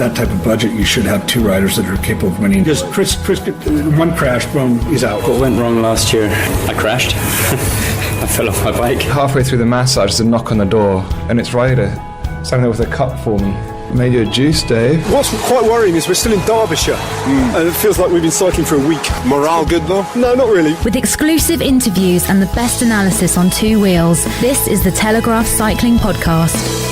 that type of budget, you should have 2 riders that are capable of winning. Just Chris, one crash, boom, he's out. What went wrong last year? I crashed. I fell off my bike. Halfway through the massage, there's a knock on the door, and it's Ryder standing there with a cup for me. Made you a juice, Dave. What's quite worrying is we're still in Derbyshire, and it feels like we've been cycling for a week. Morale good though? No, not really. With exclusive interviews and the best analysis on 2 wheels, this is the Telegraph Cycling Podcast.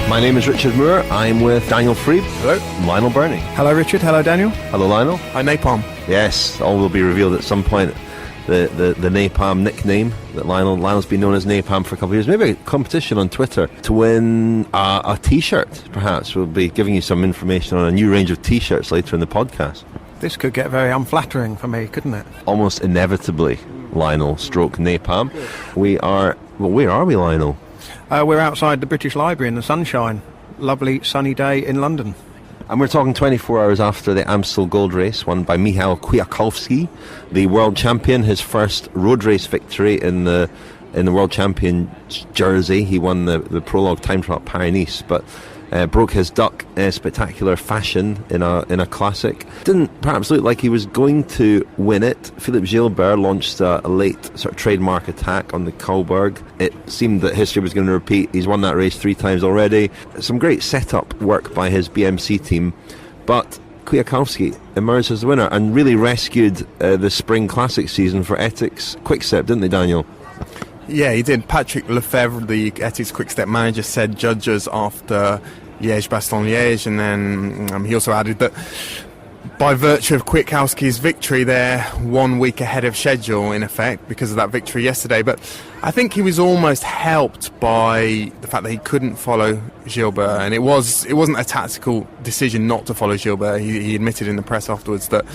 My name is Richard Moore. I'm with Daniel Friebe. Hello. Lionel Birnie. Hello, Richard. Hello, Daniel. Hello, Lionel. Hi, Napalm. Yes, all will be revealed at some point. The Napalm nickname that Lionel's been known as Napalm for a couple of years. Maybe a competition on Twitter to win a T-shirt, perhaps. We'll be giving you some information on a new range of T-shirts later in the podcast. This could get very unflattering for me, couldn't it? Almost inevitably, Lionel stroke Napalm. Where are we, Lionel? We're outside the British Library in the sunshine. Lovely sunny day in London. And we're talking 24 hours after the Amstel Gold Race, won by Michal Kwiatkowski, the world champion, his first road race victory in the world champion jersey. He won the prologue time trial at Paris-Nice, but broke his duck in spectacular fashion in a classic. Didn't perhaps look like he was going to win it. Philippe Gilbert launched a late sort of trademark attack on the Kohlberg. It seemed that history was going to repeat. He's won that race 3 times already. Some great setup work by his BMC team, but Kwiatkowski emerged as the winner and really rescued the Spring Classic season for Ethics Quickstep, didn't they, Daniel? Yeah, he did. Patrick Lefebvre, the Ethics Quickstep manager, said judges after Liège-Bastogne-Liège, and then he also added that by virtue of Kwiatkowski's victory, they're 1 week ahead of schedule, in effect, because of that victory yesterday. But I think he was almost helped by the fact that he couldn't follow Gilbert, and it wasn't a tactical decision not to follow Gilbert. He admitted in the press afterwards that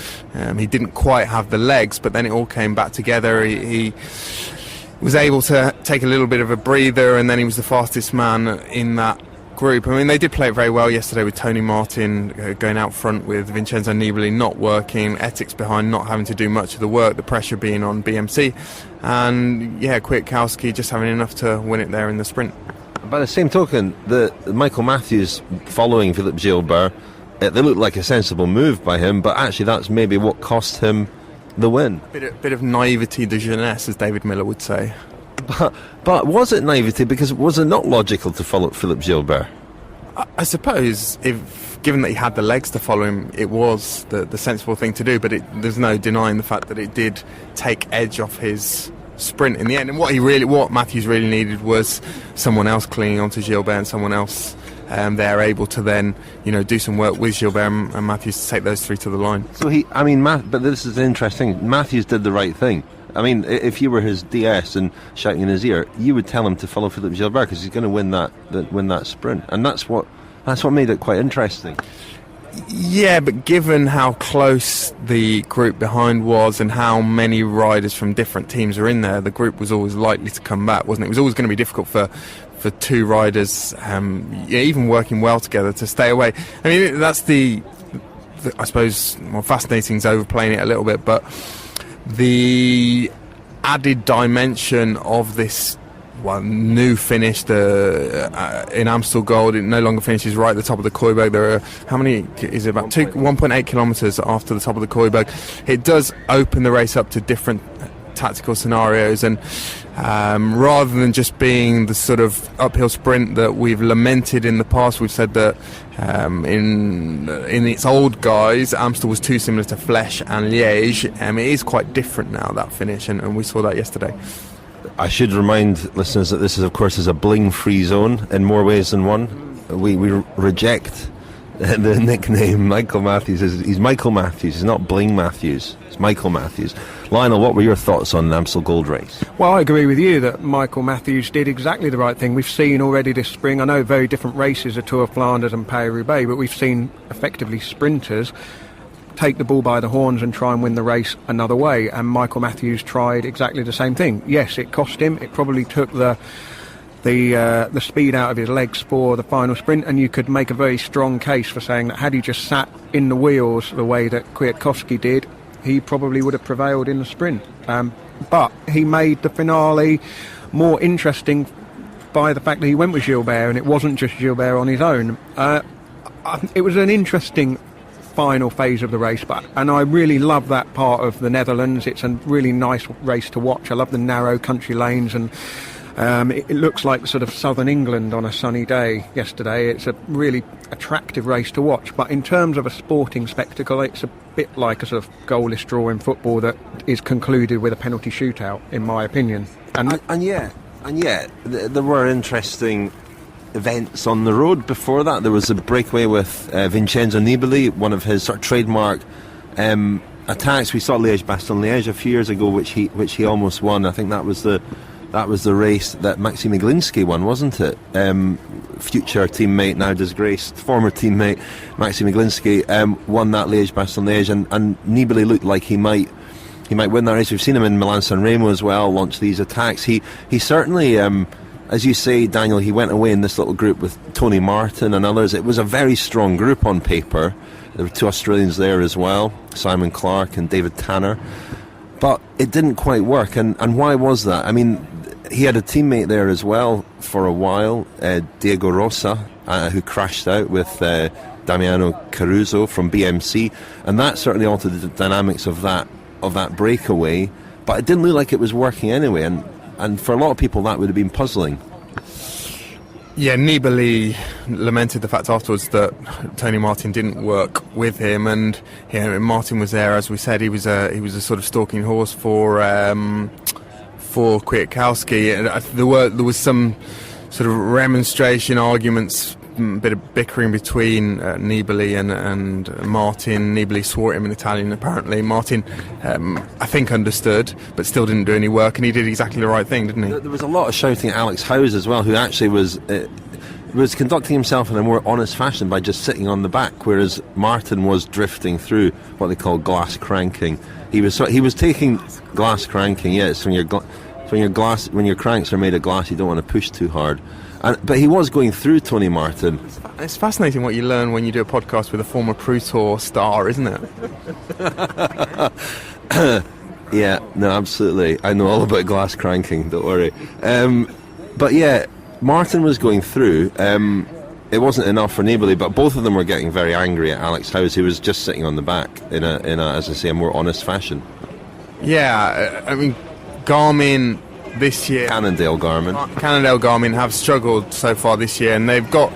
he didn't quite have the legs, but then it all came back together. He was able to take a little bit of a breather, and then he was the fastest man in that group. I mean, they did play it very well yesterday with Tony Martin going out front, with Vincenzo Nibali not working, Ethics behind not having to do much of the work, the pressure being on BMC, and Kwiatkowski just having enough to win it there in the sprint. By the same token, the Michael Matthews following Philippe Gilbert, they looked like a sensible move by him, but actually that's maybe what cost him the win. Bit of naivety de jeunesse, as David Miller would say. But was it naivety? Because was it not logical to follow Philippe Gilbert? I suppose, given that he had the legs to follow him, it was the sensible thing to do, but there's no denying the fact that it did take edge off his sprint in the end. And what Matthews really needed was someone else clinging onto Gilbert, and someone else they're able to then do some work with Gilbert and Matthews to take those 3 to the line. So but this is interesting. Matthews did the right thing. I mean, if you were his DS and shouting in his ear, you would tell him to follow Philippe Gilbert because he's going to win that sprint, and that's what made it quite interesting. Yeah, but given how close the group behind was and how many riders from different teams are in there, the group was always likely to come back, wasn't it? It was always going to be difficult for 2 riders, even working well together, to stay away. I mean, that's the I suppose, more fascinating is overplaying it a little bit, but the added dimension of this new finish in Amstel Gold. It no longer finishes right at the top of the Kooiberg. There are, how many is it, about 1.8 kilometres after the top of the Kooiberg. It does open the race up to different tactical scenarios, and rather than just being the sort of uphill sprint that we've lamented in the past, we've said that in its old guise, Amstel was too similar to Flèche and Liège. It is quite different now, that finish, and we saw that yesterday. I should remind listeners that this is, of course, a bling-free zone in more ways than one. We reject the nickname Michael Matthews. He's Michael Matthews. He's not Bling Matthews. It's Michael Matthews. Lionel, what were your thoughts on the Amstel Gold Race? Well, I agree with you that Michael Matthews did exactly the right thing. We've seen already this spring, I know very different races, a Tour of Flanders and Paris-Roubaix, but we've seen effectively sprinters take the bull by the horns and try and win the race another way, and Michael Matthews tried exactly the same thing. Yes, it cost him. It probably took the speed out of his legs for the final sprint, and you could make a very strong case for saying that had he just sat in the wheels the way that Kwiatkowski did, he probably would have prevailed in the sprint. but he made the finale more interesting by the fact that he went with Gilbert, and it wasn't just Gilbert on his own. It was an interesting final phase of the race, and I really love that part of the Netherlands. It's a really nice race to watch. I love the narrow country lanes, and it looks like sort of southern England on a sunny day yesterday. It's a really attractive race to watch, but in terms of a sporting spectacle, it's a bit like a sort of goalless draw in football that is concluded with a penalty shootout, in my opinion. And yet, there were interesting events on the road before that. There was a breakaway with Vincenzo Nibali, one of his sort of trademark attacks. We saw Liège-Bastogne-Liège a few years ago, which he almost won. I think that was the race that Maxime Iglinski won, wasn't it? Future teammate, now disgraced, former teammate Maxime Iglinski won that Liège-Bastogne-Liège, and Nibali looked like he might win that race. We've seen him in Milan-San Remo as well, launch these attacks. He certainly, as you say, Daniel, he went away in this little group with Tony Martin and others. It was a very strong group on paper. There were 2 Australians there as well, Simon Clark and David Tanner. But it didn't quite work, and why was that? I mean, he had a teammate there as well for a while, Diego Rosa, who crashed out with Damiano Caruso from BMC, and that certainly altered the dynamics of that breakaway. But it didn't look like it was working anyway, and for a lot of people that would have been puzzling. Yeah, Nibali lamented the fact afterwards that Tony Martin didn't work with him, and Martin was there, as we said. He was a sort of stalking horse for Kwiatkowski. There was some sort of remonstration, arguments, a bit of bickering between Nibali and Martin. Nibali swore at him in Italian, apparently. Martin, I think, understood, but still didn't do any work, and he did exactly the right thing, didn't he? There was a lot of shouting at Alex Howes as well, who actually was conducting himself in a more honest fashion by just sitting on the back, whereas Martin was drifting through what they call glass cranking. He was taking glass cranking. Yes, when your cranks are made of glass, you don't want to push too hard. But he was going through Tony Martin. It's fascinating what you learn when you do a podcast with a former Pro Tour star, isn't it? Yeah, no, absolutely. I know all about glass cranking, don't worry. But yeah, Martin was going through. It wasn't enough for Nibali, but both of them were getting very angry at Alex Howes, who was just sitting on the back in a, as I say, a more honest fashion. Yeah, I mean, Garmin this year, Cannondale Garmin have struggled so far this year, and they've got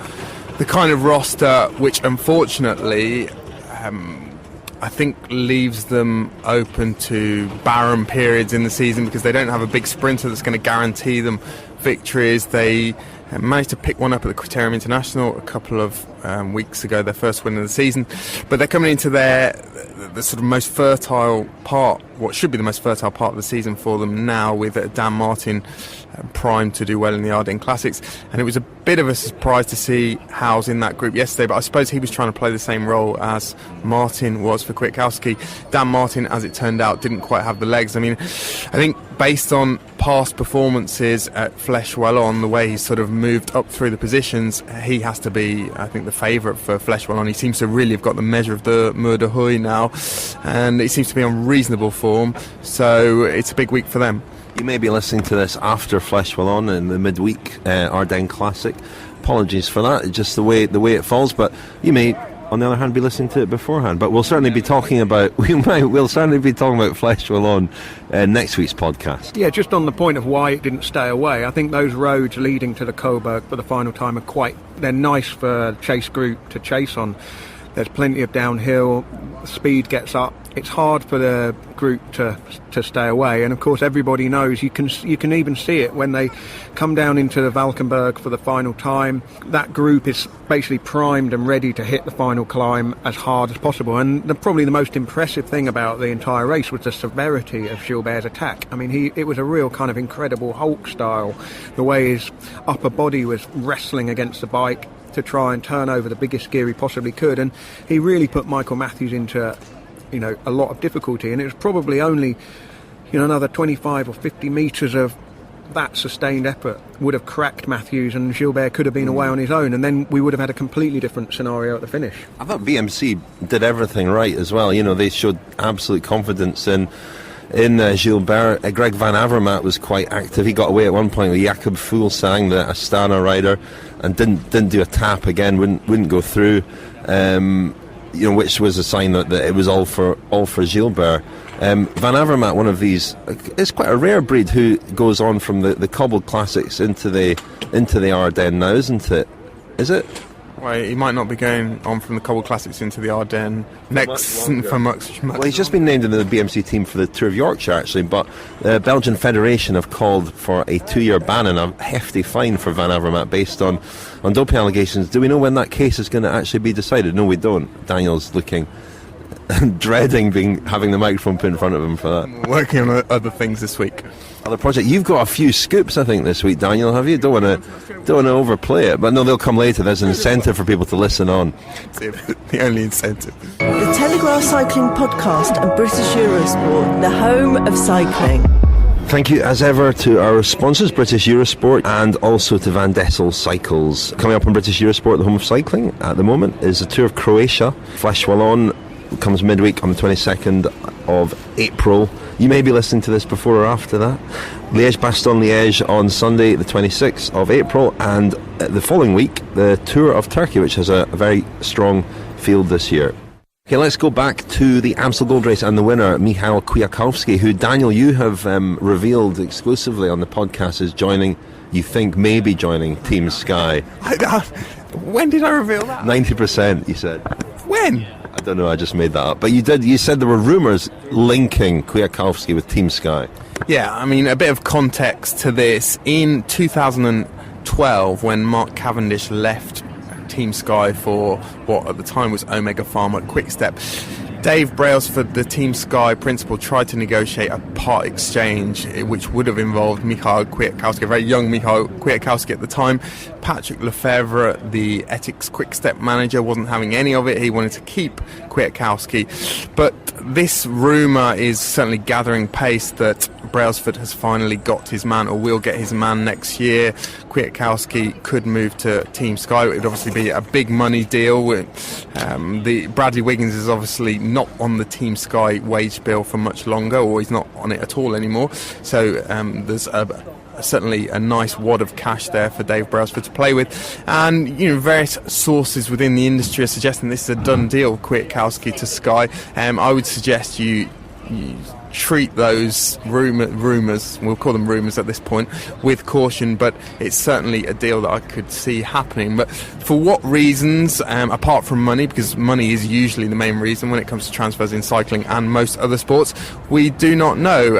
the kind of roster which unfortunately I think leaves them open to barren periods in the season, because they don't have a big sprinter that's going to guarantee them victories. They managed to pick one up at the Criterium International a couple of weeks ago, their first win of the season, but they're coming into the sort of most fertile part, what should be the most fertile part of the season for them now, with Dan Martin primed to do well in the Ardennes Classics. And it was a bit of a surprise to see Howes in that group yesterday, but I suppose he was trying to play the same role as Martin was for Kwiatkowski. Dan Martin, as it turned out, didn't quite have the legs. I mean, I think based on past performances at Flèche Wallonne, the way he's sort of moved up through the positions, he has to be, I think, the favourite for Flèche Wallonne. He seems to really have got the measure of the Mur de Huy now, and he seems to be on reasonable form, so it's a big week for them. You may be listening to this after Flèche Wallonne in the midweek Ardennes Classic. Apologies for that, it's just the way it falls, but you may, on the other hand, be listening to it beforehand. But we'll certainly be talking about Flèche Wallonne next week's podcast. Yeah, just on the point of why it didn't stay away, I think those roads leading to the Coburg for the final time they're nice for chase group to chase on. There's plenty of downhill, speed gets up. It's hard for the group to stay away, and of course everybody knows, you can even see it when they come down into the Valkenburg for the final time. That group is basically primed and ready to hit the final climb as hard as possible, and probably the most impressive thing about the entire race was the severity of Gilbert's attack. I mean, it was a real kind of incredible Hulk style, the way his upper body was wrestling against the bike to try and turn over the biggest gear he possibly could, and he really put Michael Matthews into a lot of difficulty, and it was probably only another 25 or 50 metres of that sustained effort would have cracked Matthews, and Gilbert could have been away on his own, and then we would have had a completely different scenario at the finish. I thought BMC did everything right as well. They showed absolute confidence in in Gilbert. Greg Van Avermaet was quite active. He got away at one point with Jakob Fuglsang, the Astana rider, and didn't do a tap again. Wouldn't go through. Which was a sign that it was all for Gilbert. Van Avermaet, one of these, it's quite a rare breed who goes on from the cobbled classics into the Ardennes now, isn't it? Is it? Well, he might not be going on from the cobbled classics into the Ardennes next for much. Well, he's just been named in the BMC team for the Tour of Yorkshire, actually, but the Belgian Federation have called for a 2-year ban and a hefty fine for Van Avermaet based on doping allegations. Do we know when that case is going to actually be decided? No, we don't. Daniel's looking dreading having the microphone put in front of him for that. I'm working on other things this week. Other project. You've got a few scoops, I think, this week, Daniel. Have you? Don't want to overplay it, but no, they'll come later. There's an incentive for people to listen on. The only incentive. The Telegraph Cycling Podcast and British Eurosport, the home of cycling. Thank you as ever to our sponsors, British Eurosport, and also to Van Dessel Cycles. Coming up on British Eurosport, the home of cycling at the moment, is the Tour of Croatia. Flèche Wallonne comes midweek on the 22nd of April. You may be listening to this before or after that. Liège-Bastogne-Liège on Sunday the 26th of April, and the following week the Tour of Turkey, which has a very strong field this year. Okay, let's go back to the Amstel Gold Race and the winner, Michal Kwiatkowski, who, Daniel, you have revealed exclusively on the podcast is maybe joining Team Sky. When did I reveal that? 90%, you said. When? I don't know, I just made that up. But you said there were rumours linking Kwiatkowski with Team Sky. Yeah, I mean, a bit of context to this. In 2012, when Mark Cavendish left Team Sky for what at the time was Omega Pharma Quick-Step, Dave Brailsford, the Team Sky principal, tried to negotiate a part exchange which would have involved Michal Kwiatkowski, a very young Michal Kwiatkowski at the time. Patrick Lefevre, the Ethics Quick-Step manager, wasn't having any of it. He wanted to keep Kwiatkowski. But this rumour is certainly gathering pace that Brailsford has finally got his man, or will get his man next year. Kwiatkowski could move to Team Sky. It would obviously be a big money deal. The Bradley Wiggins is obviously not on the Team Sky wage bill for much longer, or he's not on it at all anymore. So there's certainly a nice wad of cash there for Dave Brailsford to play with. And various sources within the industry are suggesting this is a done deal, Kwiatkowski to Sky. I would suggest you treat those rumours, we'll call them rumours at this point, with caution, but it's certainly a deal that I could see happening. But for what reasons, apart from money, because money is usually the main reason when it comes to transfers in cycling and most other sports, we do not know.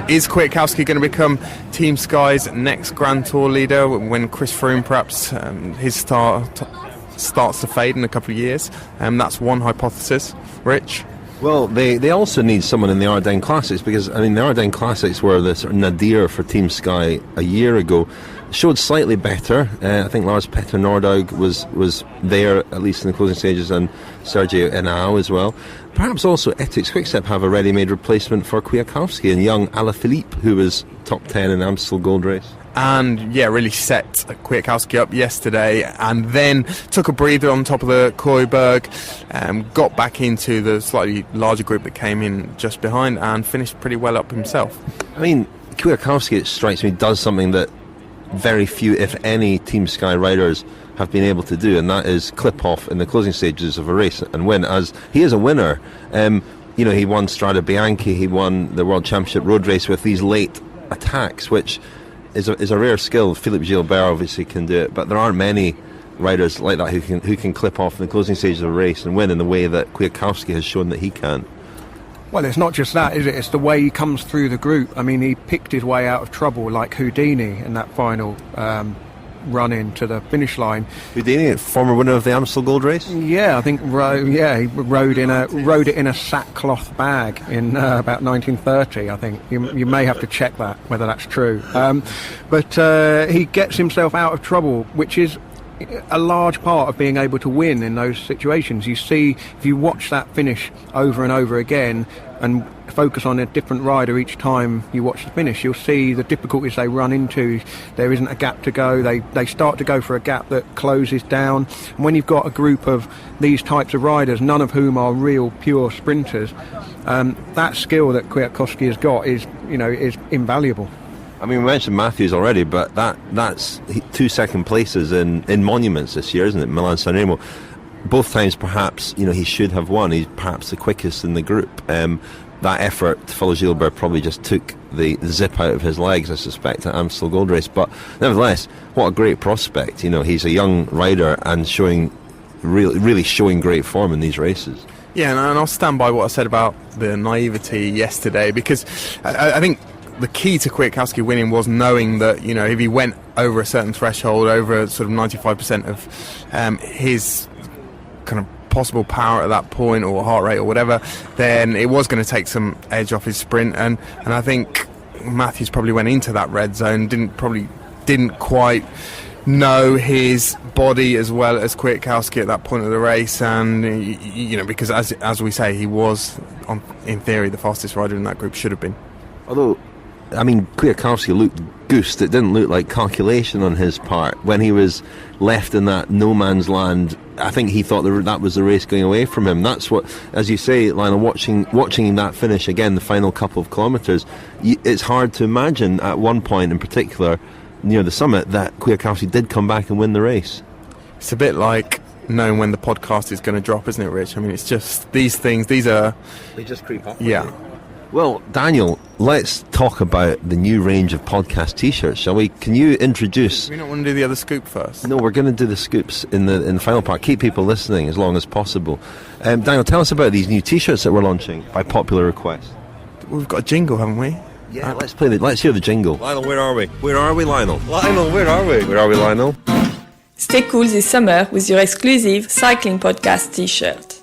Is Kwiatkowski going to become Team Sky's next Grand Tour leader when Chris Froome perhaps his starts to fade in a couple of years? That's one hypothesis. Rich? Well, they also need someone in the Ardennes Classics, because the Ardennes Classics were the sort of nadir for Team Sky a year ago. Showed slightly better. I think Lars Petter Nordaug was there, at least in the closing stages, and Sergio Henao as well. Perhaps also Ethics Quick-Step have a ready-made replacement for Kwiatkowski, and young Alaphilippe, who was top 10 in Amstel Gold Race. And really set Kwiatkowski up yesterday, and then took a breather on top of the Kooiberg, got back into the slightly larger group that came in just behind, and finished pretty well up himself. Kwiatkowski, it strikes me, does something that very few, if any, Team Sky riders have been able to do, and that is clip off in the closing stages of a race and win, as he is a winner. He won Strade Bianche, he won the World Championship road race with these late attacks, which is a rare skill. Philippe Gilbert obviously can do it, but there aren't many riders like that who can clip off in the closing stages of a race and win in the way that Kwiatkowski has shown that he can. Well, it's not just that, is it? It's the way he comes through the group. He picked his way out of trouble like Houdini in that final run into the finish line. Houdini, former winner of the Amstel Gold Race? Yeah, I think he rode it in a sackcloth bag in about 1930, I think. You may have to check that, whether that's true. But he gets himself out of trouble, which is a large part of being able to win in those situations. You see, if you watch that finish over and over again, and focus on a different rider each time you watch the finish. You'll see the difficulties they run into. There isn't a gap to go. They start to go for a gap that closes down. And when you've got a group of these types of riders, none of whom are real pure sprinters, that skill that Kwiatkowski has got is invaluable. I mean, we mentioned Matthews already, but that's 2 second places in monuments this year, isn't it? Milan-San Remo. Both times, perhaps, he should have won. He's perhaps the quickest in the group. That effort, Philippe Gilbert probably just took the zip out of his legs, I suspect, at Amstel Gold Race. But nevertheless, what a great prospect. He's a young rider and really showing great form in these races. Yeah, and I'll stand by what I said about the naivety yesterday, because I think the key to Kwiatkowski winning was knowing that, if he went over a certain threshold, over sort of 95% of his kind of possible power at that point, or heart rate or whatever, then it was going to take some edge off his sprint. And I think Matthews probably went into that red zone, didn't quite know his body as well as Kwiatkowski at that point of the race, and because as we say, he was in theory the fastest rider in that group, should have been. Although, I mean, Kwiatkowski looked goosed. It didn't look like calculation on his part when he was left in that no man's land. I think he thought that was the race going away from him. That's what, as you say, Lionel, watching that finish again, the final couple of kilometres, it's hard to imagine at one point in particular near the summit that Kwiatkowski did come back and win the race. It's a bit like knowing when the podcast is going to drop, isn't it, Rich? I mean, it's just these things, they just creep up. Yeah. Well, Daniel, let's talk about the new range of podcast T-shirts, shall we? Can you introduce... Do we not want to do the other scoop first? No, we're going to do the scoops in the final part. Keep people listening as long as possible. Daniel, tell us about these new T-shirts that we're launching by popular request. We've got a jingle, haven't we? Yeah, let's hear the jingle. Lionel, where are we? Where are we, Lionel? Lionel, where are we? Where are we, Lionel? Stay cool this summer with your exclusive Cycling Podcast T-shirt.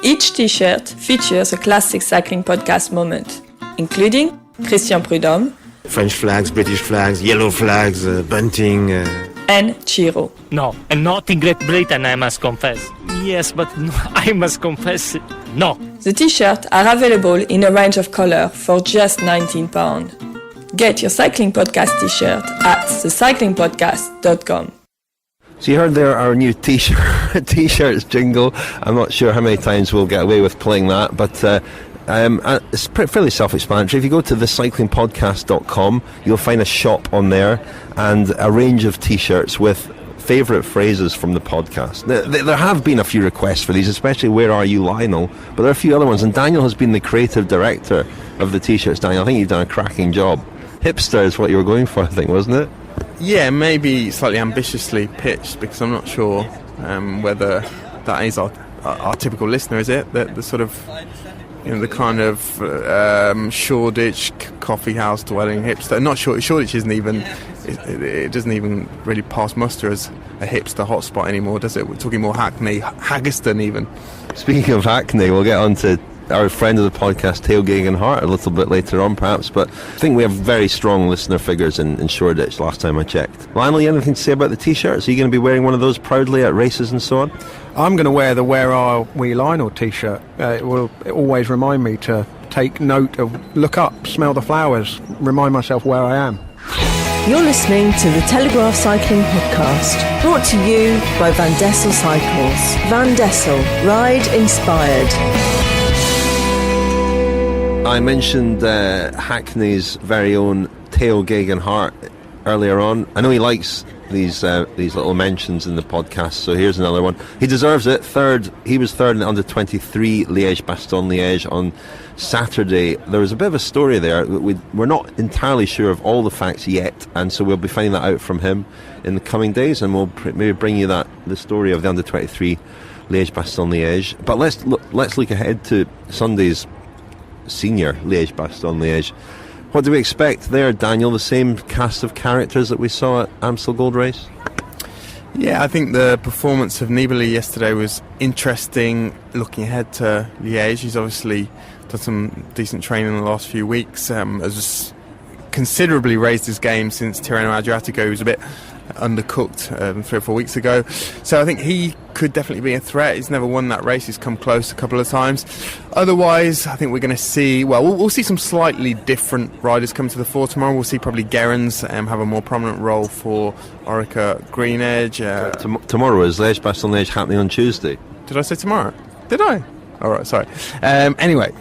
Each T-shirt features a classic cycling podcast moment, including Christian Prudhomme, French flags, British flags, yellow flags, bunting, and Chiro. No, and not in Great Britain, I must confess. Yes, but no, I must confess, no. The T-shirts are available in a range of colours for just £19. Get your Cycling Podcast T-shirt at thecyclingpodcast.com. So you heard there our new T-shirts jingle. I'm not sure how many times we'll get away with playing that, but it's fairly self-explanatory. If you go to thecyclingpodcast.com, you'll find a shop on there and a range of T-shirts with favourite phrases from the podcast. There have been a few requests for these, especially "Where are you, Lionel?" But there are a few other ones, and Daniel has been the creative director of the T-shirts. Daniel, I think you've done a cracking job. Hipster is what you were going for, I think, wasn't it? Yeah, maybe slightly ambitiously pitched, because I'm not sure whether that is our typical listener, is it? The sort of, the kind of Shoreditch coffee house dwelling hipster. Not sure, Shoreditch isn't even, it doesn't even really pass muster as a hipster hotspot anymore, does it? We're talking more Hackney, Haggerston even. Speaking of Hackney, we'll get on to our friend of the podcast, Theo Geoghegan-Hart, a little bit later on perhaps, but I think we have very strong listener figures in Shoreditch last time I checked. Lionel, you have anything to say about the T-shirts? Are you going to be wearing one of those proudly at races and so on? I'm going to wear the Where Are We Lionel T-shirt. It will always remind me to take note of, look up, smell the flowers, remind myself where I am. You're listening to the Telegraph Cycling Podcast, brought to you by Van Dessel Cycles. Van Dessel, ride inspired. I mentioned Hackney's very own Theo Geoghegan-Hart earlier on. I know he likes these little mentions in the podcast, so here's another one. He deserves it. He was third in the under-23 Liège-Bastogne-Liège on Saturday. There was a bit of a story there. We're not entirely sure of all the facts yet, and so we'll be finding that out from him in the coming days, and we'll maybe bring you the story of the under-23 Liège-Bastogne-Liège. But let's look ahead to Sunday's senior Liège-Bastogne-Liège. What do we expect there, Daniel? The same cast of characters that we saw at Amstel Gold Race? Yeah, I think the performance of Nibali yesterday was interesting. Looking ahead to Liège, he's obviously done some decent training in the last few weeks, has considerably raised his game since Tirreno Adriatico. He was a bit undercooked 3 or 4 weeks ago. So I think he could definitely be a threat. He's never won that race. He's come close a couple of times. Otherwise, I think we're going to see, we'll see some slightly different riders come to the fore tomorrow. We'll see probably Gerrans have a more prominent role for Orica Green Edge. Tomorrow is Liège-Bastogne-Liège happening on Tuesday. Did I say tomorrow? Did I? All right, sorry. Anyway,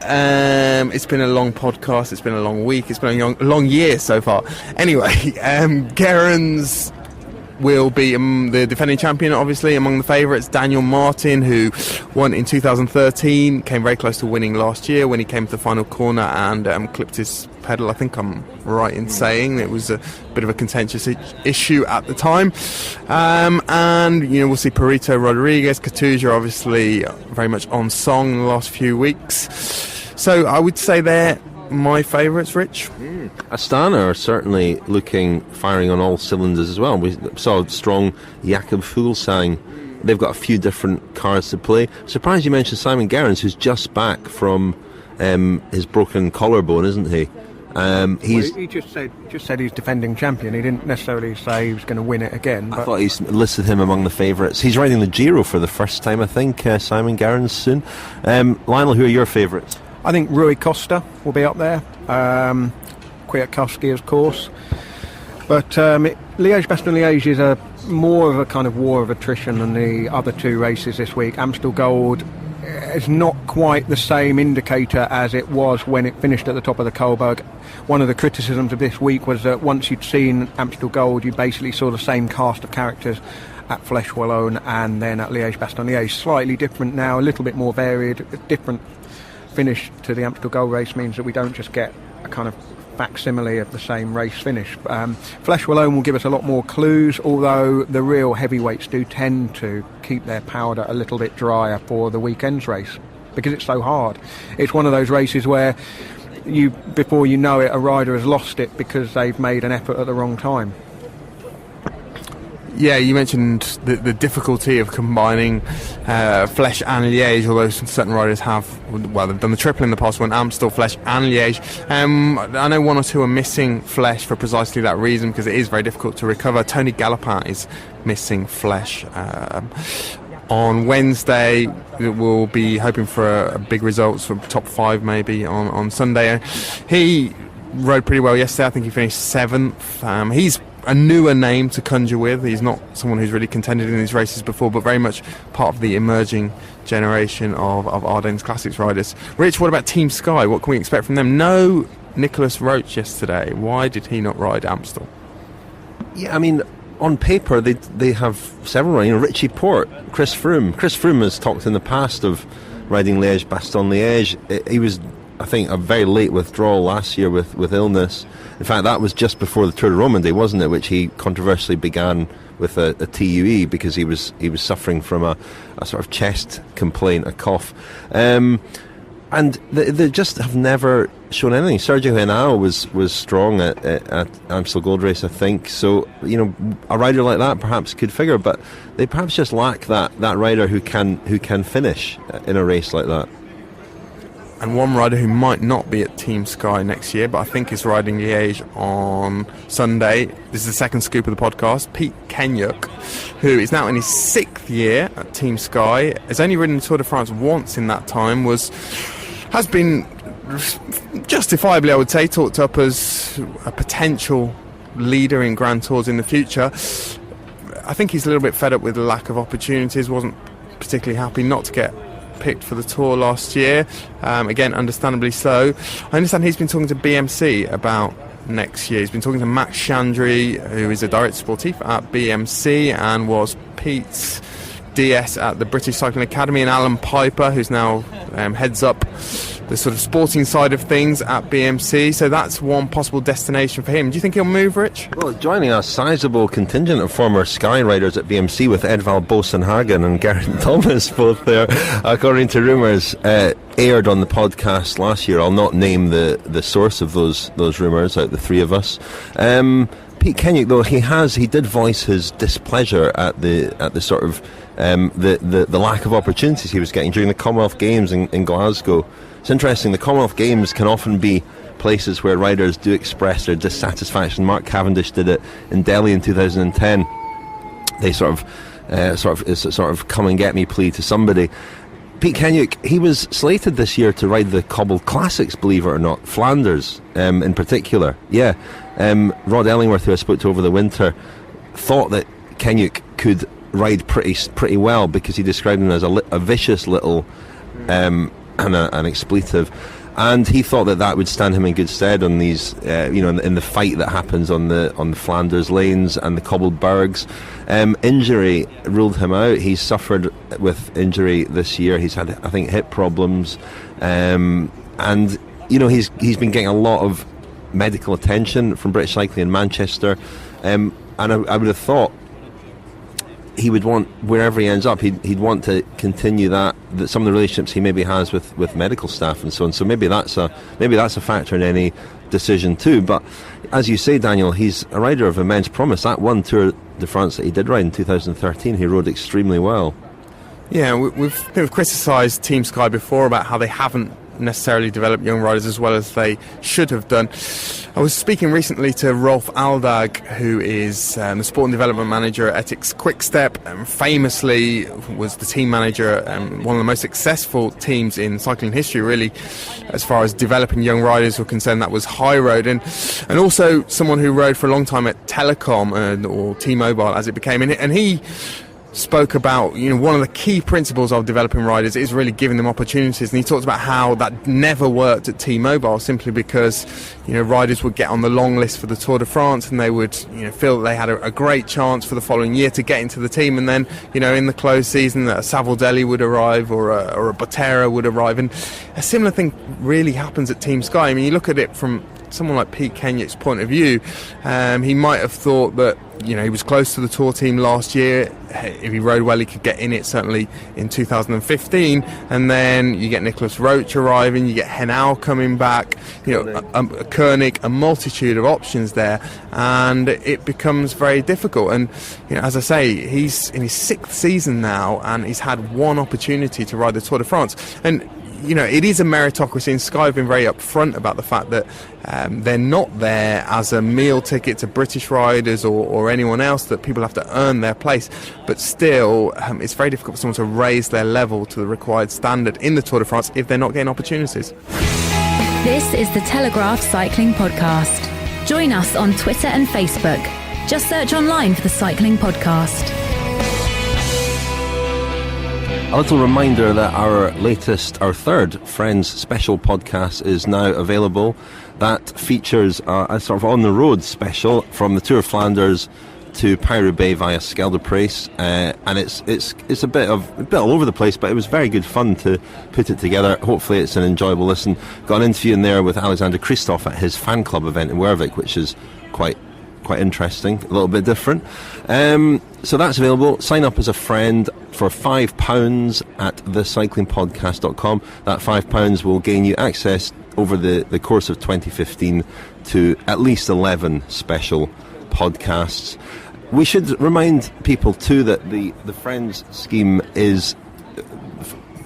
it's been a long podcast, it's been a long week, it's been a long year so far. Anyway, Gerrans will be the defending champion, obviously, among the favourites. Daniel Martin, who won in 2013, came very close to winning last year when he came to the final corner and clipped his pedal. I think I'm right in saying it was a bit of a contentious issue at the time. And we'll see Perito Rodriguez, Katusha, obviously very much on song in the last few weeks. So I would say they're my favourites, Rich. Astana are certainly firing on all cylinders as well. We saw strong Jakob Fuglsang. They've got a few different cards to play. Surprised you mentioned Simon Gerrans, who's just back from his broken collarbone, isn't he? He just said he's defending champion. He didn't necessarily say he was going to win it again. I thought he's listed him among the favourites. He's riding the Giro for the first time, I think, Simon Gerrans soon. Lionel, who are your favourites? I think Rui Costa will be up there. Kwiatkowski, of course. But Liège-Bastogne-Liège is more of a kind of war of attrition than the other two races this week. Amstel Gold is not quite the same indicator as it was when it finished at the top of the Kohlberg. One of the criticisms of this week was that once you'd seen Amstel Gold, you basically saw the same cast of characters at Flèche Wallonne and then at Liège-Bastogne-Liège. Slightly different now, a little bit more varied, different finish to the Amstel Gold Race means that we don't just get a kind of facsimile of the same race finish. Flèche Wallonne will give us a lot more clues, although the real heavyweights do tend to keep their powder a little bit drier for the weekend's race because it's so hard. It's one of those races where before you know it, a rider has lost it because they've made an effort at the wrong time. Yeah, you mentioned the difficulty of combining Flèche and Liège, although certain riders have, they've done the triple in the past, won Amstel, Flèche and Liège. I know one or two are missing Flèche for precisely that reason, because it is very difficult to recover. Tony Galopin is missing Flèche. On Wednesday, we'll be hoping for a big results from top 5 maybe on Sunday. He rode pretty well yesterday. I think he finished 7th. He's a newer name to conjure with. He's not someone who's really contended in these races before, but very much part of the emerging generation of Ardennes Classics riders. Rich, what about Team Sky? What can we expect from them? No Nicholas Roach yesterday. Why did he not ride Amstel? Yeah, I mean, on paper they have several. Richie Porte, Chris Froome. Chris Froome has talked in the past of riding Liège-Bastogne-Liège. He was, I think, a very late withdrawal last year with illness. In fact, that was just before the Tour de Romandie, wasn't it? Which he controversially began with a TUE because he was suffering from a sort of chest complaint, a cough. And they just have never shown anything. Sergio Henao was strong at Amstel Gold Race, I think. So, a rider like that perhaps could figure, but they perhaps just lack that rider who can finish in a race like that. And one rider who might not be at Team Sky next year, but I think is riding Liège on Sunday. This is the second scoop of the podcast. Pete Kenyuk, who is now in his 6th year at Team Sky, has only ridden the Tour de France once in that time, has been justifiably, I would say, talked up as a potential leader in Grand Tours in the future. I think he's a little bit fed up with the lack of opportunities, wasn't particularly happy not to get picked for the Tour last year, again understandably so. I understand he's been talking to BMC about next year. He's been talking to Max Chandry, who is a director sportif at BMC and was Pete's DS at the British Cycling Academy, and Alan Piper, who's now heads up the sort of sporting side of things at BMC. So that's one possible destination for him. Do you think he'll move, Rich? Well, joining a sizable contingent of former Sky riders at BMC with Edvald Boasson-Hagen and Geraint Thomas both there, according to rumours aired on the podcast last year. I'll not name the source of those rumours out of the three of us. Pete Kenyuk, though, he did voice his displeasure at the sort of the lack of opportunities he was getting during the Commonwealth Games in Glasgow. It's interesting, the Commonwealth Games can often be places where riders do express their dissatisfaction. Mark Cavendish did it in Delhi in 2010. They sort of come and get me plea to somebody. Pete Kenyon, he was slated this year to ride the Cobbled Classics, believe it or not, Flanders in particular. Yeah, Rod Ellingworth, who I spoke to over the winter, thought that Kenyon could ride pretty well, because he described him as a vicious little and an expletive, and he thought that would stand him in good stead on these, in the fight that happens on the Flanders lanes and the cobbled bergs. Injury ruled him out. He's suffered with injury this year. He's had, I think, hip problems, and he's been getting a lot of medical attention from British Cycling in Manchester, and I would have thought he would want, wherever he ends up, he'd want to continue that some of the relationships he maybe has with medical staff and so on. So maybe that's a factor in any decision too. But as you say, Daniel, he's a rider of immense promise. That one Tour de France that he did ride in 2013, he rode extremely well. Yeah, we've criticised Team Sky before about how they haven't necessarily developed young riders as well as they should have done. I was speaking recently to Rolf Aldag, who is the sport and development manager at Ethics Quickstep, and famously was the team manager and one of the most successful teams in cycling history, really, as far as developing young riders were concerned. That was High Road, and also someone who rode for a long time at Telecom or T-Mobile as it became, and he spoke about, one of the key principles of developing riders is really giving them opportunities, and he talked about how that never worked at T-Mobile, simply because riders would get on the long list for the Tour de France, and they would feel that they had a great chance for the following year to get into the team, and then in the closed season a Savoldelli would arrive or a Botera would arrive, and a similar thing really happens at Team Sky. I mean, you look at it from someone like Pete Kenyon's point of view, he might have thought that he was close to the Tour team last year. If he rode well, he could get in it, certainly in 2015. And then you get Nicholas Roach arriving, you get Henao coming back, Koenig, a multitude of options there, and it becomes very difficult. And as I say, he's in his 6th season now, and he's had one opportunity to ride the Tour de France. And it is a meritocracy, and Sky have been very upfront about the fact that they're not there as a meal ticket to British riders or anyone else, that people have to earn their place. But still, it's very difficult for someone to raise their level to the required standard in the Tour de France if they're not getting opportunities. This is the Telegraph Cycling Podcast. Join us on Twitter and Facebook. Just search online for the Cycling Podcast. A little reminder that our 3rd Friends special podcast is now available. That features a sort of on-the-road special from the Tour of Flanders to Paris-Roubaix via Scheldeprijs, and it's a bit all over the place, but it was very good fun to put it together. Hopefully it's an enjoyable listen. Got an interview in there with Alexander Kristoff at his fan club event in Wervik, which is quite interesting, a little bit different. So that's available. Sign up as a friend for £5 at thecyclingpodcast.com. That £5 will gain you access over the course of 2015 to at least 11 special podcasts. We should remind people too that the Friends scheme is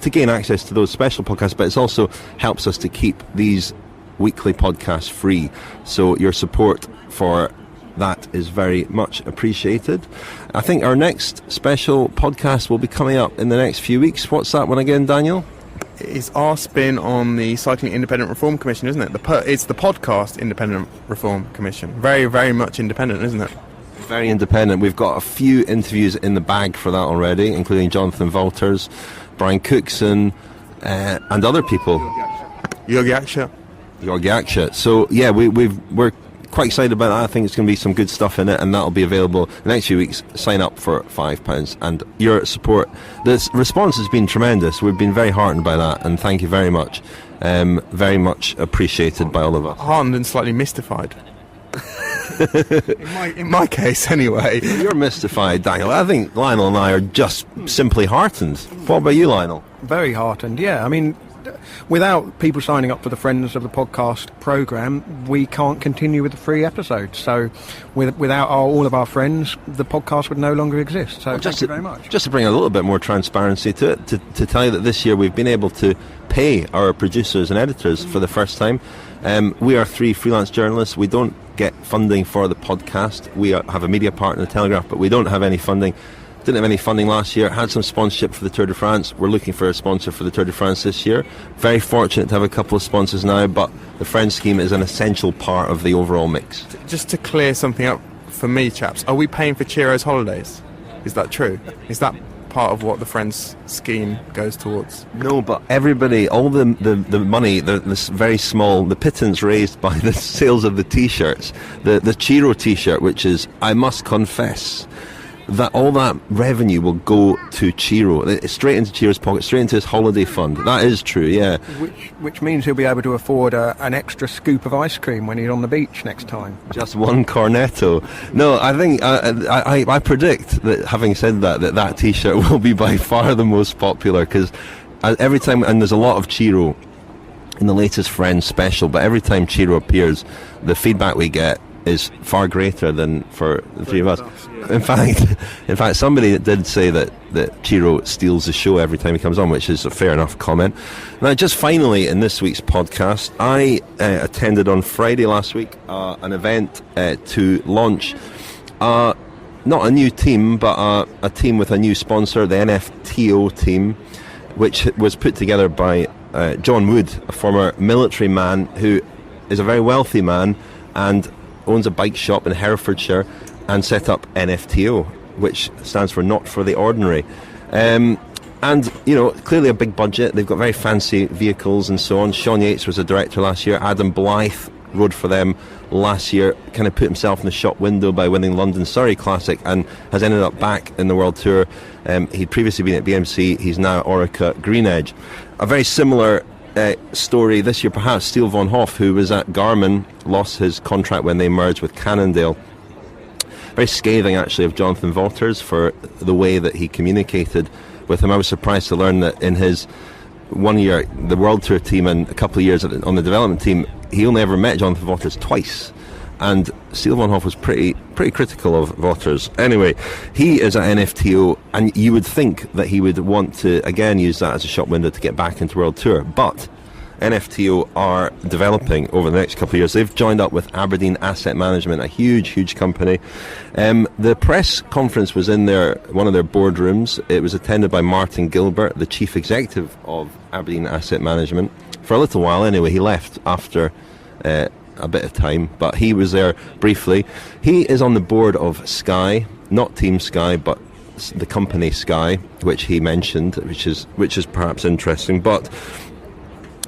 to gain access to those special podcasts, but it also helps us to keep these weekly podcasts free. So your support for that is very much appreciated. I think our next special podcast will be coming up in the next few weeks. What's that one again, Daniel? It's our spin on the Cycling Independent Reform Commission, isn't it? It's the podcast Independent Reform Commission. Very, very much independent, isn't it? Very independent. We've got a few interviews in the bag for that already, including Jonathan Walters, Brian Cookson, and other people. Jorg Jaksha. So yeah, we're quite excited about that. I think it's going to be some good stuff in it, and that'll be available the next few weeks. Sign up for £5, and your support, the response has been tremendous. We've been very heartened by that, and thank you very much. Very much appreciated by all of us. Heartened and slightly mystified. in my case anyway. You're mystified, Daniel. I think Lionel and I are just simply heartened. What about you, Lionel? Very heartened, yeah. I mean, without people signing up for the Friends of the Podcast programme, we can't continue with the free episodes. So without all of our friends, the podcast would no longer exist. So thank you very much. Just to bring a little bit more transparency to it, to tell you that this year we've been able to pay our producers and editors for the first time. We are 3 freelance journalists. We don't get funding for the podcast. We have a media partner, the Telegraph, but we don't have any funding. Didn't have any funding last year. Had some sponsorship for the Tour de France. We're looking for a sponsor for the Tour de France this year. Very fortunate to have a couple of sponsors now, but the Friends scheme is an essential part of the overall mix. Just to clear something up for me, chaps, are we paying for Chiro's holidays? Is that true? Is that part of what the Friends scheme goes towards? No, but everybody, all the money, this very small, the pittance raised by the sales of the T-shirts, the Chiro T-shirt, which is, I must confess, that all that revenue will go to Chiro, straight into Chiro's pocket, straight into his holiday fund. That is true, yeah. Which means he'll be able to afford an extra scoop of ice cream when he's on the beach next time. Just one cornetto. No, I think I predict that, having said that T-shirt will be by far the most popular, because every time, and there's a lot of Chiro in the latest Friends special, but every time Chiro appears, the feedback we get is far greater than for the three of us. In fact, somebody did say that Chiro steals the show every time he comes on, which is a fair enough comment. Now, just finally, in this week's podcast, I attended on Friday last week an event to launch not a new team, but a team with a new sponsor, the NFTO team, which was put together by John Wood, a former military man who is a very wealthy man and owns a bike shop in Herefordshire, and set up NFTO, which stands for Not for the Ordinary. And, you know, clearly a big budget. They've got very fancy vehicles and so on. Sean Yates was a director last year. Adam Blythe rode for them last year, kind of put himself in the shop window by winning London Surrey Classic, and has ended up back in the World Tour. He'd previously been at BMC. He's now at Orica Green Edge. A very similar story this year, perhaps, Steele Von Hoff, who was at Garmin, lost his contract when they merged with Cannondale. Very scathing, actually, of Jonathan Vaughters for the way that he communicated with him. I was surprised to learn that in his 1 year, the World Tour team, and a couple of years on the development team, he only ever met Jonathan Vaughters twice. And Steele Von Hoff was pretty critical of Vaughters. Anyway, he is at NFTO, and you would think that he would want to, again, use that as a shop window to get back into World Tour. But NFTO are developing over the next couple of years. They've joined up with Aberdeen Asset Management, a huge company. The press conference was in one of their boardrooms. It was attended by Martin Gilbert, the chief executive of Aberdeen Asset Management. For a little while anyway. He left after a bit of time, but he was there briefly. He is on the board of Sky, not Team Sky, but the company Sky, which he mentioned, which is perhaps interesting. But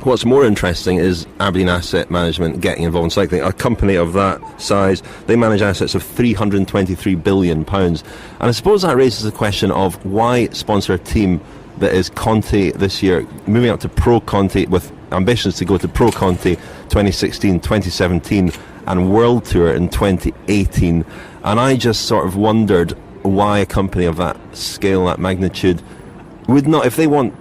what's more interesting is Aberdeen Asset Management getting involved in cycling. A company of that size, they manage assets of £323 billion. And I suppose that raises the question of why sponsor a team that is Conti this year, moving up to Pro Conti with ambitions to go to Pro Conti 2016, 2017 and World Tour in 2018. And I just sort of wondered why a company of that scale, that magnitude, would not, if they want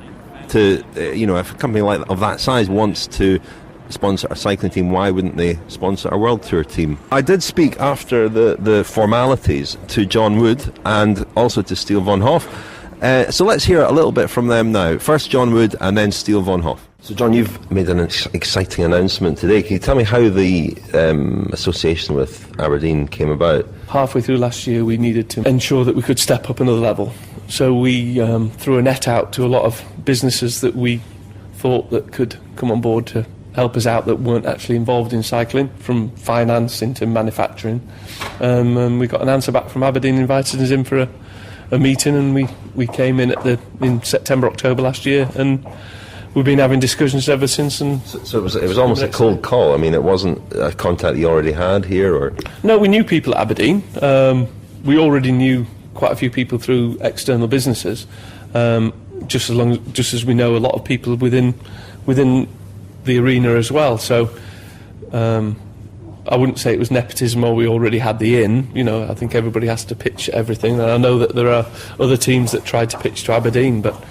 to, if a company of that size wants to sponsor a cycling team, why wouldn't they sponsor a World Tour team? I did speak after the formalities to John Wood and also to Steele Von Hoff. So let's hear a little bit from them now. First John Wood and then Steele Von Hoff. So John, you've made an exciting announcement today. Can you tell me how the association with Aberdeen came about? Halfway through last year we needed to ensure that we could step up another level. So we threw a net out to a lot of businesses that we thought that could come on board to help us out that weren't actually involved in cycling, from finance into manufacturing. And we got an answer back from Aberdeen, invited us in for a meeting, and we came in in September, October last year, and we've been having discussions ever since. And so it was almost a cold call. I mean, it wasn't a contact you already had here, or? No, we knew people at Aberdeen. We already knew quite a few people through external businesses, just as we know a lot of people within the arena as well. So I wouldn't say it was nepotism or we already had the in. I think everybody has to pitch everything, and I know that there are other teams that tried to pitch to Aberdeen, but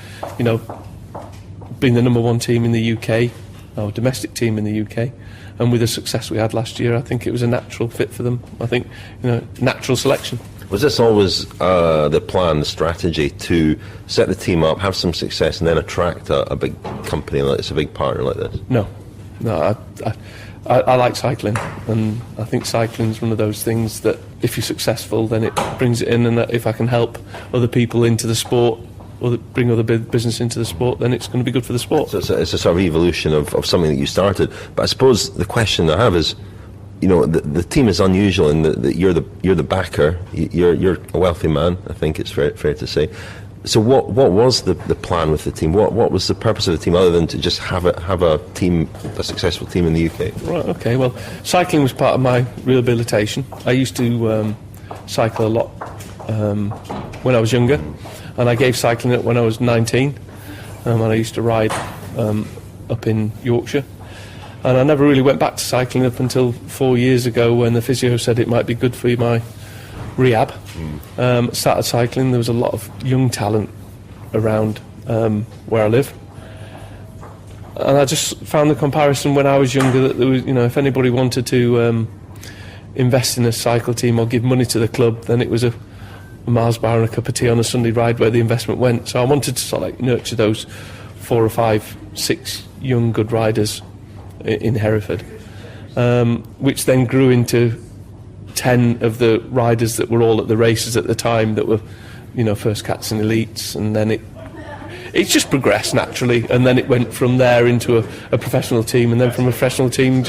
being the number one team in the UK, our domestic team in the UK, and with the success we had last year, I think it was a natural fit for them. I think natural selection. Was this always the plan, the strategy, to set the team up, have some success, and then attract a big company like this, a big partner like this? No. I like cycling, and I think cycling's one of those things that if you're successful, then it brings it in, and that if I can help other people into the sport, or bring other business into the sport, then it's going to be good for the sport. So it's a sort of evolution of something that you started. But I suppose the question I have is, the team is unusual in that you're the backer. You're a wealthy man, I think it's fair to say. So what was the plan with the team? What was the purpose of the team other than to just have a successful team in the UK? Right. Okay. Well, cycling was part of my rehabilitation. I used to cycle a lot when I was younger, and I gave cycling up when I was 19, and I used to ride up in Yorkshire. And I never really went back to cycling up until 4 years ago when the physio said it might be good for my rehab. Started cycling. There was a lot of young talent around where I live, and I just found the comparison when I was younger that there was, if anybody wanted to invest in a cycle team or give money to the club, then it was a Mars bar and a cup of tea on a Sunday ride where the investment went. So I wanted to sort of nurture those 4 or 5, 6 young good riders in Hereford, which then grew into 10 of the riders that were all at the races at the time that were, first cats and elites, and then it's just progressed naturally, and then it went from there into a professional team, and then from a professional team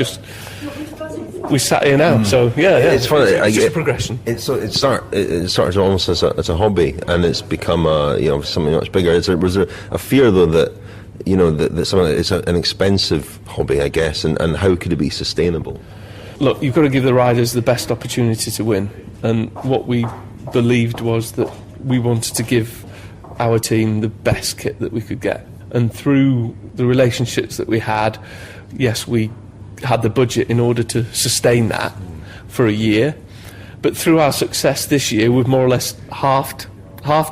we sat here now. So it's funny. It's just a progression. It started almost as a hobby, and it's become something much bigger. Was there a fear though that that something it's an expensive hobby, I guess, and how could it be sustainable? Look, you've got to give the riders the best opportunity to win, and what we believed was that we wanted to give our team the best kit that we could get, and through the relationships that we had, yes, we had the budget in order to sustain that for a year, but through our success this year we've more or less halved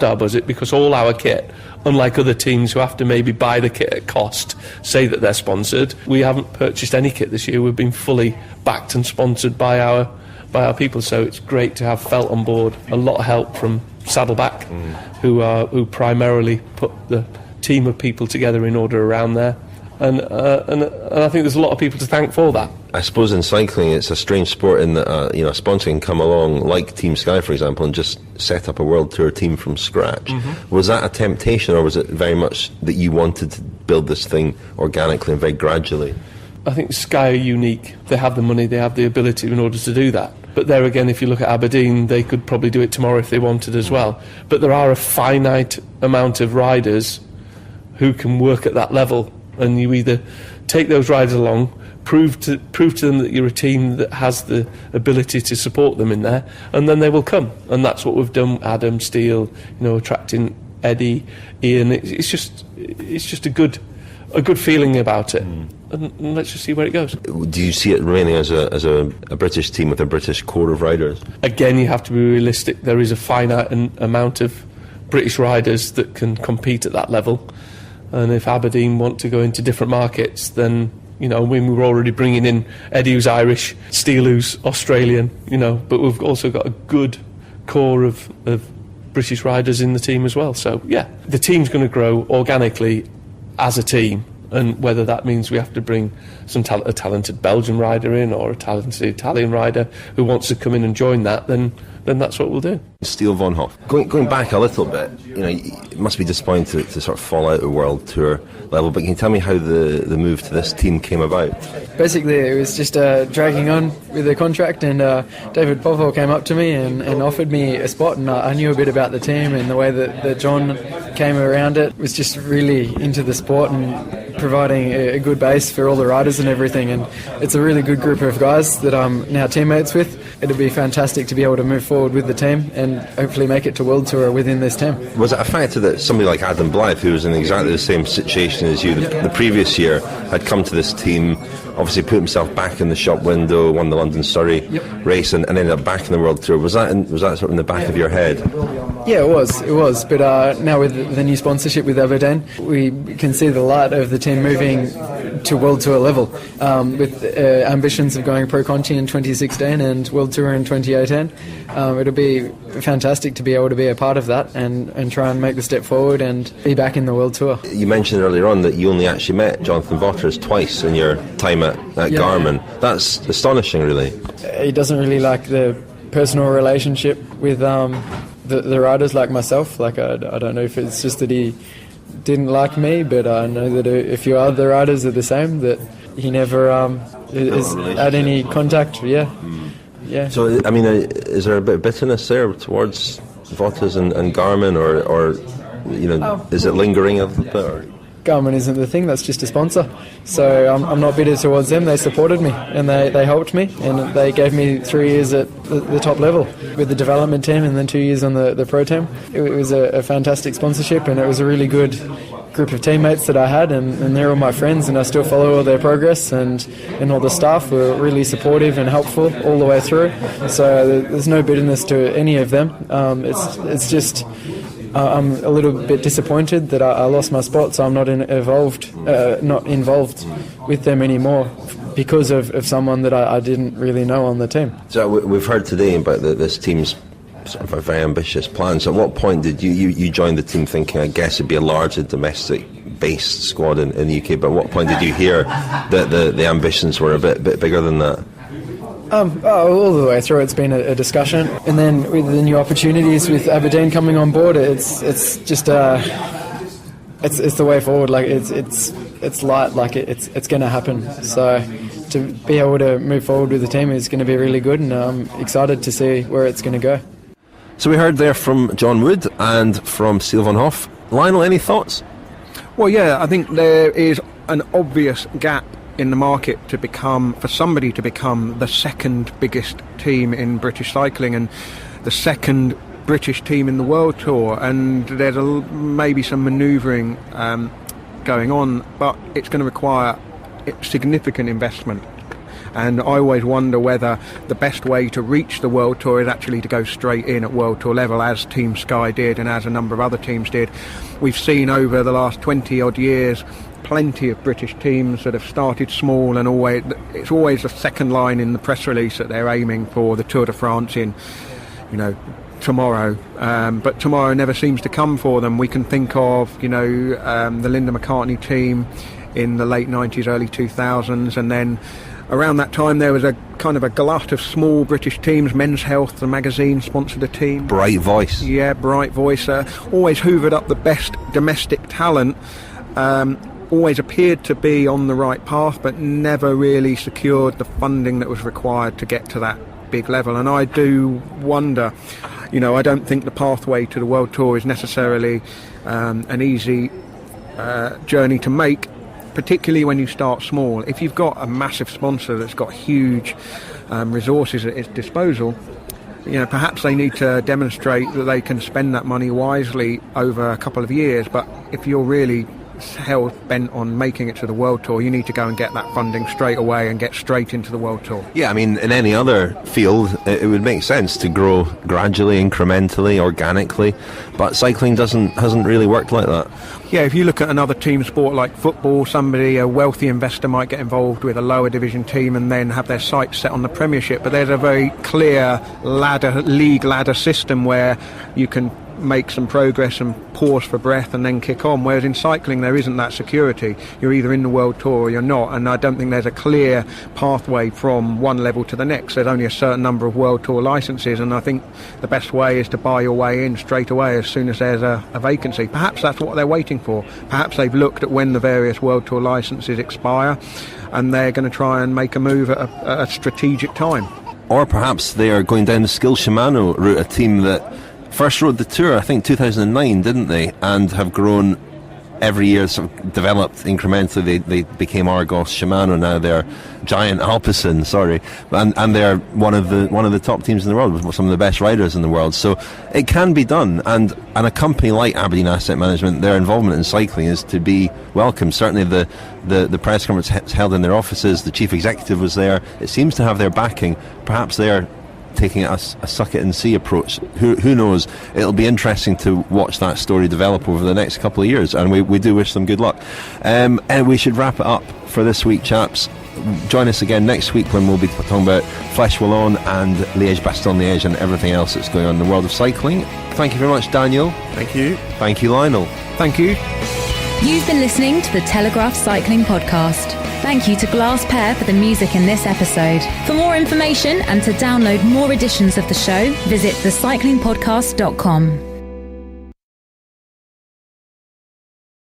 our budget, because all our kit, unlike other teams who have to maybe buy the kit at cost, say that they're sponsored, we haven't purchased any kit this year. We've been fully backed and sponsored by our people, so it's great to have Felt on board. A lot of help from Saddleback, who primarily put the team of people together in order around there, and I think there's a lot of people to thank for that. I suppose in cycling it's a strange sport in that a sponsor can come along, like Team Sky for example, and just set up a world tour team from scratch. Was that a temptation, or was it very much that you wanted to build this thing organically and very gradually? I think Sky are unique. They have the money, they have the ability in order to do that. But there again, if you look at Aberdeen, they could probably do it tomorrow if they wanted as well. But there are a finite amount of riders who can work at that level, and you either take those riders along, prove to them that you're a team that has the ability to support them in there, and then they will come. And that's what we've done. Adam, Steele, attracting Eddie, Ian. It's just a good feeling about it. And let's just see where it goes. Do you see it remaining as a British team with a British core of riders? Again, you have to be realistic. There is a finite amount of British riders that can compete at that level. And if Aberdeen want to go into different markets, then, when we were already bringing in Eddie, who's Irish, Steele, who's Australian, but we've also got a good core of British riders in the team as well. So, the team's going to grow organically as a team, and whether that means we have to bring a talented Belgian rider in or a talented Italian rider who wants to come in and join that, then that's what we'll do. Steele Von Hoff. Going back a little bit, it must be disappointing to sort of fall out of World Tour level, but can you tell me how the move to this team came about? Basically, it was just dragging on with the contract, and David Popov came up to me and offered me a spot, and I knew a bit about the team, and the way that John came around it was just really into the sport and providing a good base for all the riders and everything, and it's a really good group of guys that I'm now teammates with. It'd be fantastic to be able to move forward with the team and hopefully make it to World Tour within this team. Was it a factor that somebody like Adam Blythe, who was in exactly the same situation as you the previous year, had come to this team, obviously put himself back in the shop window, won the London Surrey race, and ended up back in the World Tour? Was that sort of in the back of your head? Yeah, it was. But now with the new sponsorship with Aberdeen, we can see the light of the team moving to World Tour level, with ambitions of going Pro Conti in 2016 and World Tour in 2018. It'll be fantastic to be able to be a part of that and try and make the step forward and be back in the World Tour. You mentioned earlier on that you only actually met Jonathan Vaughters twice in your time at Garmin. That's astonishing, really. He doesn't really like the personal relationship with the riders like myself. Like I don't know if it's just that he didn't like me, but I know that a few other riders are the same, that he never has had any contact. Yeah. So, I mean, is there a bit of bitterness there towards Vaughters and Garmin, or is it lingering a little bit? Or? Garmin isn't the thing, that's just a sponsor. So I'm not bitter towards them. They supported me and they helped me, and they gave me 3 years at the top level with the development team and then 2 years on the pro team. It was a fantastic sponsorship, and it was a really good group of teammates that I had, and they're all my friends, and I still follow all their progress, and all the staff were really supportive and helpful all the way through. So there's no bitterness to any of them. It's just... I'm a little bit disappointed that I lost my spot, so I'm not involved with them anymore because of someone that I didn't really know on the team. So we've heard today about this team's sort of a very ambitious plan. So at what point did you join the team thinking, I guess it'd be a larger domestic-based squad in the UK, but at what point did you hear that the ambitions were a bit bigger than that? All the way through, it's been a discussion, and then with the new opportunities with Aberdeen coming on board, it's just it's the way forward. Like it's light, like it's going to happen. So to be able to move forward with the team is going to be really good, and I'm excited to see where it's going to go. So we heard there from John Wood and from Steele Von Hoff. Lionel, any thoughts? Well, yeah, I think there is an obvious gap in the market for somebody to become the second biggest team in British cycling and the second British team in the World Tour, and there's maybe some manoeuvring going on, but it's going to require significant investment. And I always wonder whether the best way to reach the World Tour is actually to go straight in at World Tour level, as Team Sky did and as a number of other teams did. We've seen over the last 20 odd years plenty of British teams that have started small, and it's always the second line in the press release that they're aiming for the Tour de France in, tomorrow. But tomorrow never seems to come for them. We can think of, the Linda McCartney team in the late 90s, early 2000s, and then around that time there was a kind of a glut of small British teams. Men's Health, the magazine, sponsored a team. Bright Voice. Yeah, Bright Voice. Always hoovered up the best domestic talent. Always appeared to be on the right path, but never really secured the funding that was required to get to that big level. And I do wonder, I don't think the pathway to the World Tour is necessarily an easy journey to make, particularly when you start small. If you've got a massive sponsor that's got huge resources at its disposal, perhaps they need to demonstrate that they can spend that money wisely over a couple of years. But if you're really hell bent on making it to the World Tour, you need to go and get that funding straight away and get straight into the World Tour. Yeah, I mean, in any other field it would make sense to grow gradually, incrementally, organically, but cycling hasn't really worked like that. Yeah, if you look at another team sport like football, a wealthy investor might get involved with a lower division team and then have their sights set on the Premiership, but there's a very clear league ladder system where you can make some progress and pause for breath and then kick on, whereas in cycling there isn't that security. You're either in the World Tour or you're not, and I don't think there's a clear pathway from one level to the next. There's only a certain number of World Tour licences, and I think the best way is to buy your way in straight away as soon as there's a vacancy. Perhaps that's what they're waiting for. Perhaps they've looked at when the various World Tour licences expire and they're going to try and make a move at a strategic time. Or perhaps they are going down the Skill Shimano route, a team that first rode the Tour, I think 2009, didn't they? And have grown every year, sort of developed incrementally. They became Argos Shimano. Now they're Giant Alpecin, and they're one of the top teams in the world, with some of the best riders in the world. So it can be done, and a company like Aberdeen Asset Management, their involvement in cycling is to be welcomed. Certainly the press conference held in their offices, the chief executive was there. It seems to have their backing. Perhaps they're taking a suck it and see approach. Who knows? It'll be interesting to watch that story develop over the next couple of years, and we do wish them good luck. And we should wrap it up for this week, chaps. Join us again next week when we'll be talking about Flèche Wallonne and Liège-Bastogne-Liège and everything else that's going on in the world of cycling. Thank you very much, Daniel. Thank you. Thank you, Lionel. Thank you. You've been listening to the Telegraph Cycling Podcast. Thank you to Glass Pear for the music in this episode. For more information and to download more editions of the show, visit thecyclingpodcast.com.